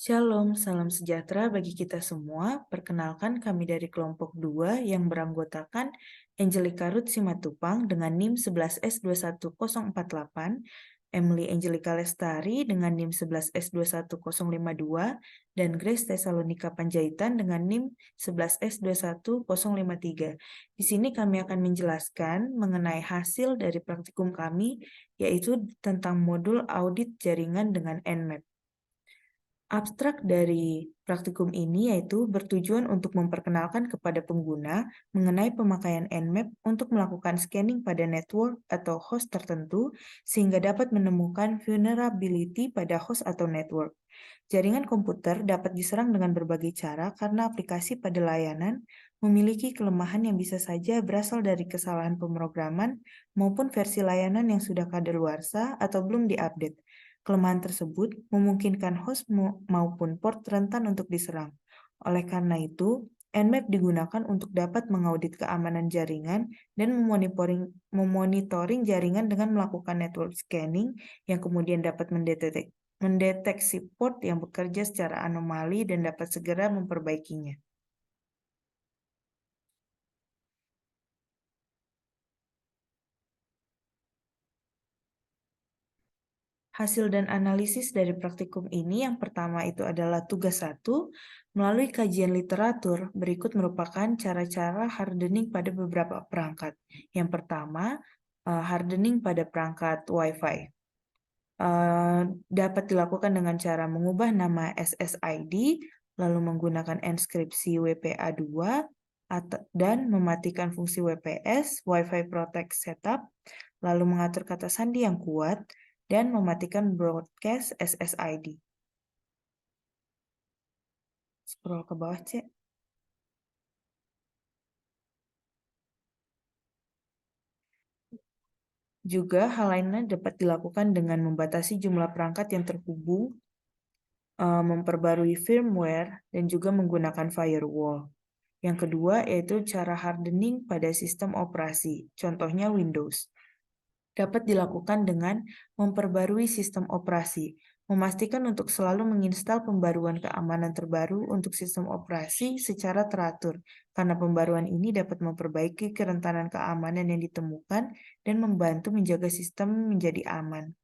Shalom, salam sejahtera bagi kita semua. Perkenalkan kami dari kelompok 2 yang beranggotakan Angelica Ruth Simatupang dengan NIM 11S21048, Emily Angelica Lestari dengan NIM 11S21052, dan Grace Tesalonika Panjaitan dengan NIM 11S21053. Di sini kami akan menjelaskan mengenai hasil dari praktikum kami, yaitu tentang modul audit jaringan dengan Nmap. Abstrak dari praktikum ini yaitu bertujuan untuk memperkenalkan kepada pengguna mengenai pemakaian Nmap untuk melakukan scanning pada network atau host tertentu sehingga dapat menemukan vulnerability pada host atau network. Jaringan komputer dapat diserang dengan berbagai cara karena aplikasi pada layanan memiliki kelemahan yang bisa saja berasal dari kesalahan pemrograman maupun versi layanan yang sudah kadaluarsa atau belum diupdate. Kelemahan tersebut memungkinkan host maupun port rentan untuk diserang. Oleh karena itu, Nmap digunakan untuk dapat mengaudit keamanan jaringan dan memonitoring jaringan dengan melakukan network scanning yang kemudian dapat mendeteksi port yang bekerja secara anomali dan dapat segera memperbaikinya. Hasil dan analisis dari praktikum ini yang pertama itu adalah tugas 1, melalui kajian literatur, berikut merupakan cara-cara hardening pada beberapa perangkat. Yang pertama, hardening pada perangkat Wi-Fi. Dapat dilakukan dengan cara mengubah nama SSID, lalu menggunakan enskripsi WPA2, dan mematikan fungsi WPS, Wi-Fi Protect Setup, lalu mengatur kata sandi yang kuat, dan mematikan broadcast SSID. Scroll ke bawah, Cek. Juga hal lainnya dapat dilakukan dengan membatasi jumlah perangkat yang terhubung, memperbarui firmware, dan juga menggunakan firewall. Yang kedua yaitu cara hardening pada sistem operasi, contohnya Windows. Dapat dilakukan dengan memperbarui sistem operasi, memastikan untuk selalu menginstal pembaruan keamanan terbaru untuk sistem operasi secara teratur, karena pembaruan ini dapat memperbaiki kerentanan keamanan yang ditemukan dan membantu menjaga sistem menjadi aman.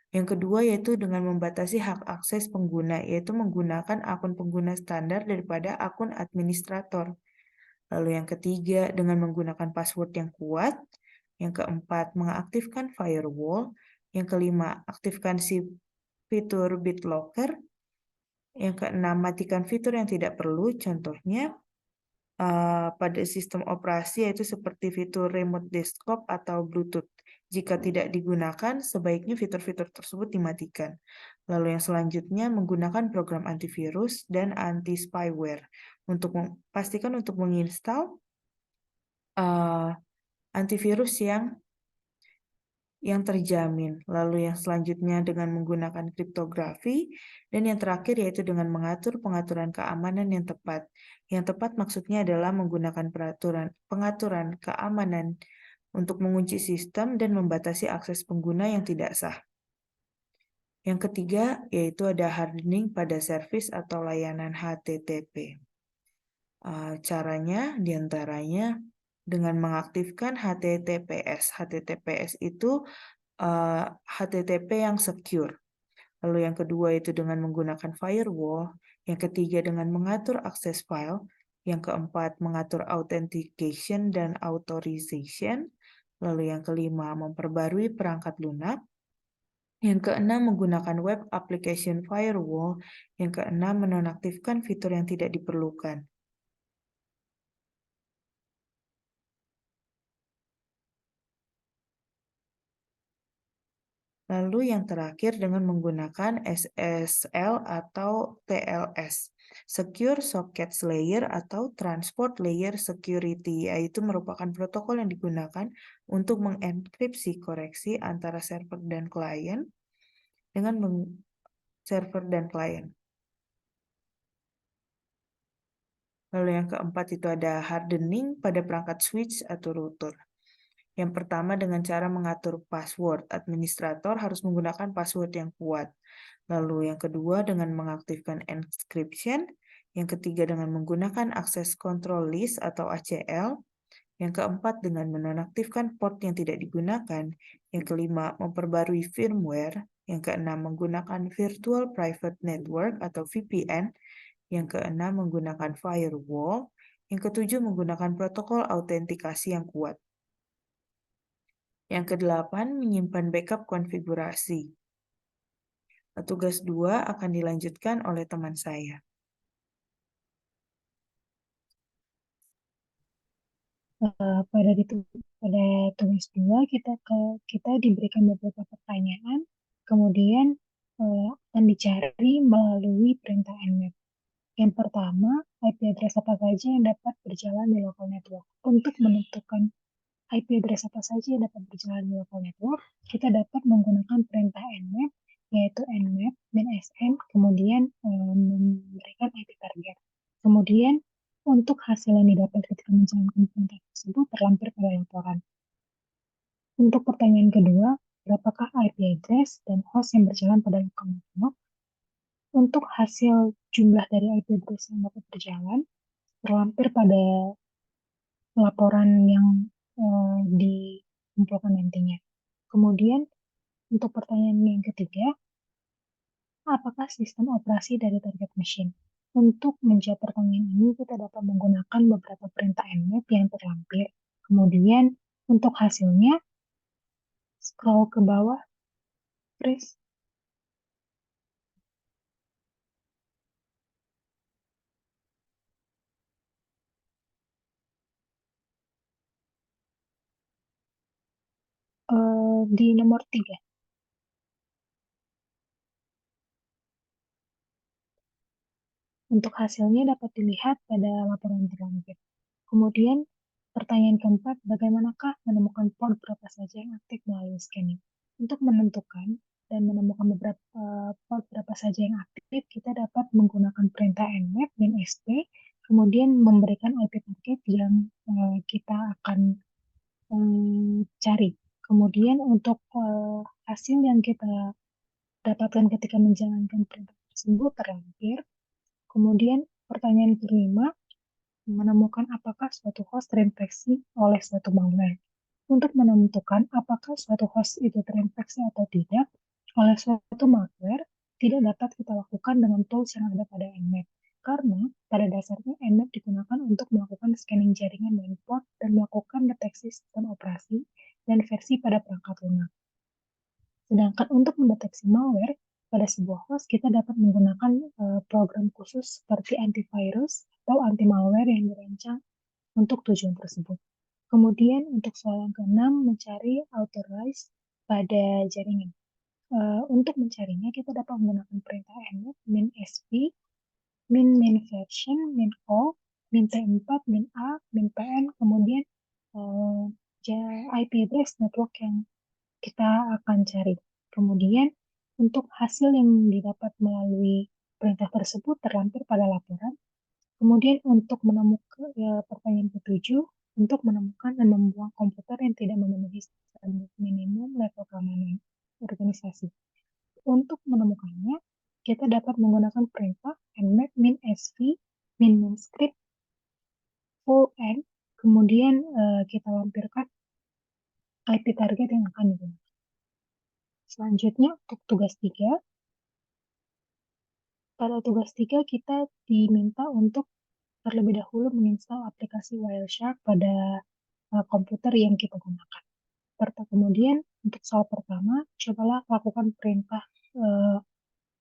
Yang kedua yaitu dengan membatasi hak akses pengguna, yaitu menggunakan akun pengguna standar daripada akun administrator. Lalu yang ketiga, dengan menggunakan password yang kuat. Yang keempat, mengaktifkan firewall. Yang kelima, aktifkan fitur BitLocker. Yang keenam, matikan fitur yang tidak perlu, contohnya pada sistem operasi yaitu seperti fitur remote desktop atau Bluetooth. Jika tidak digunakan, sebaiknya fitur-fitur tersebut dimatikan. Lalu yang selanjutnya, menggunakan program antivirus dan anti-spyware. Untuk pastikan untuk menginstal antivirus yang terjamin. Lalu yang selanjutnya dengan menggunakan kriptografi, dan yang terakhir yaitu dengan mengatur pengaturan keamanan yang tepat. Yang tepat maksudnya adalah menggunakan pengaturan keamanan untuk mengunci sistem dan membatasi akses pengguna yang tidak sah. Yang ketiga yaitu ada hardening pada service atau layanan HTTP. Caranya diantaranya dengan mengaktifkan HTTPS. HTTPS itu HTTP yang secure. Lalu yang kedua itu dengan menggunakan firewall. Yang ketiga dengan mengatur akses file. Yang keempat mengatur authentication dan authorization. Lalu yang kelima memperbarui perangkat lunak. Yang keenam menggunakan web application firewall. Yang keenam menonaktifkan fitur yang tidak diperlukan. Lalu yang terakhir dengan menggunakan SSL atau TLS, Secure Sockets Layer atau Transport Layer Security, yaitu merupakan protokol yang digunakan untuk mengenkripsi koreksi antara server dan klien dengan server dan klien. Lalu yang keempat itu ada hardening pada perangkat switch atau router. Yang pertama dengan cara mengatur password. Administrator harus menggunakan password yang kuat. Lalu yang kedua dengan mengaktifkan encryption. Yang ketiga dengan menggunakan access control list atau ACL. Yang keempat dengan menonaktifkan port yang tidak digunakan. Yang kelima memperbarui firmware. Yang keenam menggunakan virtual private network atau VPN. Yang keenam menggunakan firewall. Yang ketujuh menggunakan protokol autentikasi yang kuat. Yang kedelapan menyimpan backup konfigurasi. Tugas 2 akan dilanjutkan oleh teman saya. Pada tugas 2 kita diberikan beberapa pertanyaan, kemudian akan dicari melalui perintah nmap. Yang pertama, IP address apa saja yang dapat berjalan di local network. Untuk menentukan IP address apa saja yang dapat berjalan di local network, kita dapat menggunakan perintah nmap, yaitu nmap -sn, kemudian memberikan IP target. Kemudian, untuk hasil yang didapat ketika menjalankan perintah tersebut terlampir pada laporan. Untuk pertanyaan kedua, berapakah IP address dan host yang berjalan pada local network? Untuk hasil jumlah dari IP address yang dapat berjalan, terlampir pada laporan yang dikumpulkan nantinya. Kemudian, untuk pertanyaan yang ketiga, apakah sistem operasi dari target machine? Untuk menjawab pertanyaan ini, kita dapat menggunakan beberapa perintah nmap yang terlampir. Kemudian, untuk hasilnya, scroll ke bawah, please. Di nomor 3. Untuk hasilnya dapat dilihat pada laporan terlampir. Kemudian, pertanyaan keempat, bagaimanakah menemukan port berapa saja yang aktif melalui scanning? Untuk menentukan dan menemukan beberapa port berapa saja yang aktif, kita dapat menggunakan perintah nmap -sp, kemudian memberikan IP target yang kita akan cari. Kemudian untuk hasil yang kita dapatkan ketika menjalankan perintah tersebut terlampir. Kemudian pertanyaan kelima, menemukan apakah suatu host terinfeksi oleh suatu malware. Untuk menentukan apakah suatu host itu terinfeksi atau tidak oleh suatu malware, tidak dapat kita lakukan dengan tools yang ada pada nmap. Karena pada dasarnya nmap digunakan untuk melakukan scanning jaringan dan port dan melakukan deteksi sistem operasi dan versi pada perangkat lunak. Sedangkan untuk mendeteksi malware pada sebuah host, kita dapat menggunakan program khusus seperti antivirus atau anti-malware yang dirancang untuk tujuan tersebut. Kemudian untuk soal yang keenam, mencari authorize pada jaringan. Untuk mencarinya, kita dapat menggunakan perintah nmap -sp, min version, min all, min t4, min a, min pn, kemudian IP address network yang kita akan cari. Kemudian, untuk hasil yang didapat melalui perintah tersebut terlampir pada laporan. Kemudian, untuk menemukan pertanyaan ketujuh, untuk menemukan dan membuang komputer yang tidak memenuhi standar minimum level keamanan organisasi. Untuk menemukannya, kita dapat menggunakan perintah nmap -sv, -script, full n, kemudian kita lampirkan IP target yang akan digunakan. Selanjutnya, untuk tugas 3, pada tugas 3 kita diminta untuk terlebih dahulu menginstal aplikasi Wireshark pada komputer yang kita gunakan. Kemudian, untuk soal pertama, cobalah lakukan perintah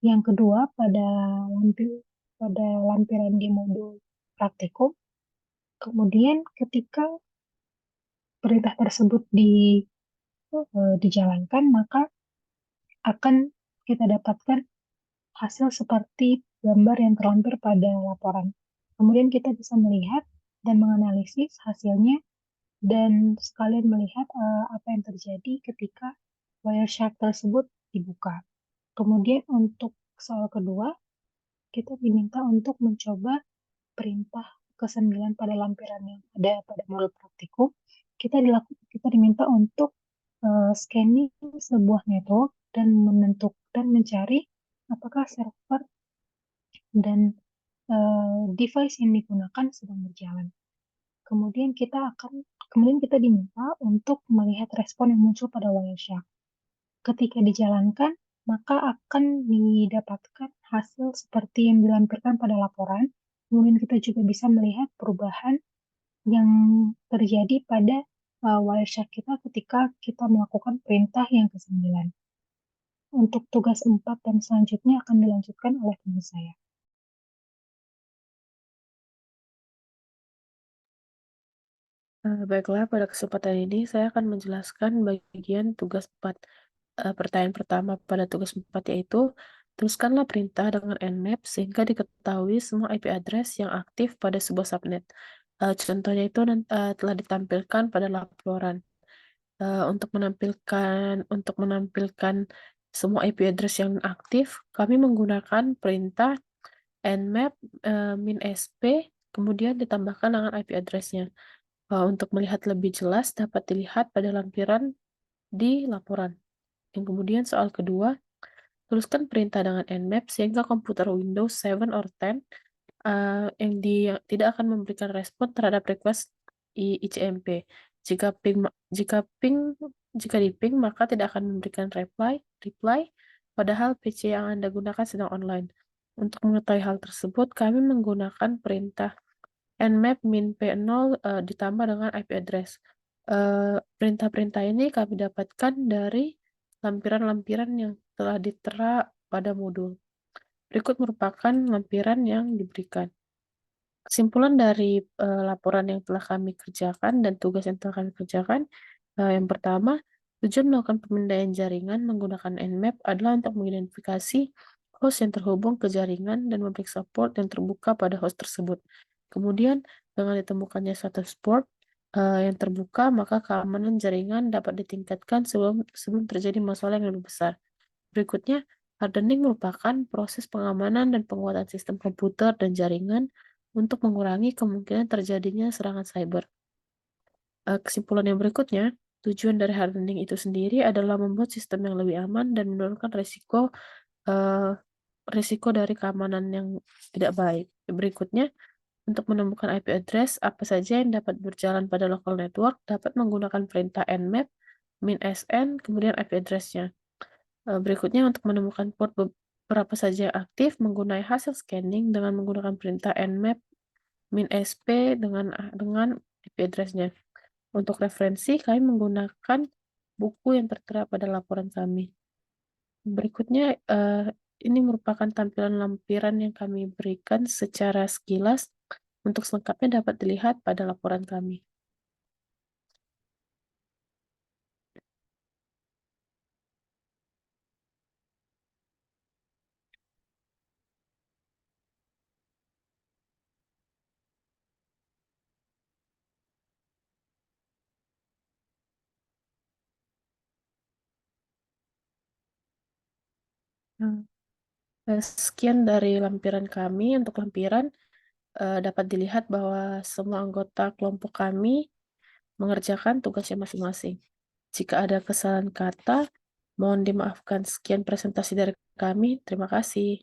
yang kedua pada lampiran di modul praktikum. Kemudian, ketika perintah tersebut dijalankan, maka akan kita dapatkan hasil seperti gambar yang terlampir pada laporan. Kemudian kita bisa melihat dan menganalisis hasilnya dan sekalian melihat apa yang terjadi ketika Wireshark tersebut dibuka. Kemudian untuk soal kedua, kita diminta untuk mencoba perintah ke-9 pada lampiran yang ada pada modul praktikum. kita diminta untuk scanning sebuah network dan mencari apakah server dan device yang digunakan sedang berjalan. Kemudian kita diminta untuk melihat respon yang muncul pada Wireshark. Ketika dijalankan, maka akan didapatkan hasil seperti yang dilampirkan pada laporan. Kemudian kita juga bisa melihat perubahan yang terjadi pada Wireshark kita ketika kita melakukan perintah yang ke-9. Untuk tugas 4 dan selanjutnya akan dilanjutkan oleh teman saya. Baiklah, pada kesempatan ini saya akan menjelaskan bagian tugas 4. Pertanyaan pertama pada tugas 4 yaitu, tuliskanlah perintah dengan Nmap sehingga diketahui semua IP address yang aktif pada sebuah subnet. Contohnya itu telah ditampilkan pada laporan. Untuk menampilkan semua IP address yang aktif, kami menggunakan perintah nmap -sp, kemudian ditambahkan dengan IP address-nya. Untuk melihat lebih jelas dapat dilihat pada lampiran di laporan. Yang kemudian soal kedua, tuliskan perintah dengan nmap sehingga komputer Windows 7 or 10 yang tidak akan memberikan respon terhadap request ICMP. Jika di ping maka tidak akan memberikan reply padahal PC yang Anda gunakan sedang online. Untuk mengetahui hal tersebut, kami menggunakan perintah nmap -p0 ditambah dengan IP address. Perintah-perintah ini kami dapatkan dari lampiran-lampiran yang telah ditera pada modul. Berikut merupakan lampiran yang diberikan. Kesimpulan dari laporan yang telah kami kerjakan dan tugas yang telah kami kerjakan, yang pertama, tujuan melakukan pemindaian jaringan menggunakan Nmap adalah untuk mengidentifikasi host yang terhubung ke jaringan dan memeriksa port yang terbuka pada host tersebut. Kemudian, dengan ditemukannya satu port yang terbuka, maka keamanan jaringan dapat ditingkatkan sebelum terjadi masalah yang lebih besar. Berikutnya, hardening merupakan proses pengamanan dan penguatan sistem komputer dan jaringan untuk mengurangi kemungkinan terjadinya serangan cyber. Kesimpulan yang berikutnya, tujuan dari hardening itu sendiri adalah membuat sistem yang lebih aman dan menurunkan risiko dari keamanan yang tidak baik. Berikutnya, untuk menemukan IP address apa saja yang dapat berjalan pada local network dapat menggunakan perintah nmap -sn kemudian IP address-nya. Berikutnya untuk menemukan port berapa saja yang aktif menggunakan hasil scanning dengan menggunakan perintah nmap -sp dengan IP address-nya. Untuk referensi, kami menggunakan buku yang tertera pada laporan kami. Berikutnya, ini merupakan tampilan lampiran yang kami berikan secara sekilas. Untuk selengkapnya dapat dilihat pada laporan kami. Sekian dari lampiran kami. Untuk lampiran, dapat dilihat bahwa semua anggota kelompok kami mengerjakan tugasnya masing-masing. Jika ada kesalahan kata, mohon dimaafkan. Sekian presentasi dari kami. Terima kasih.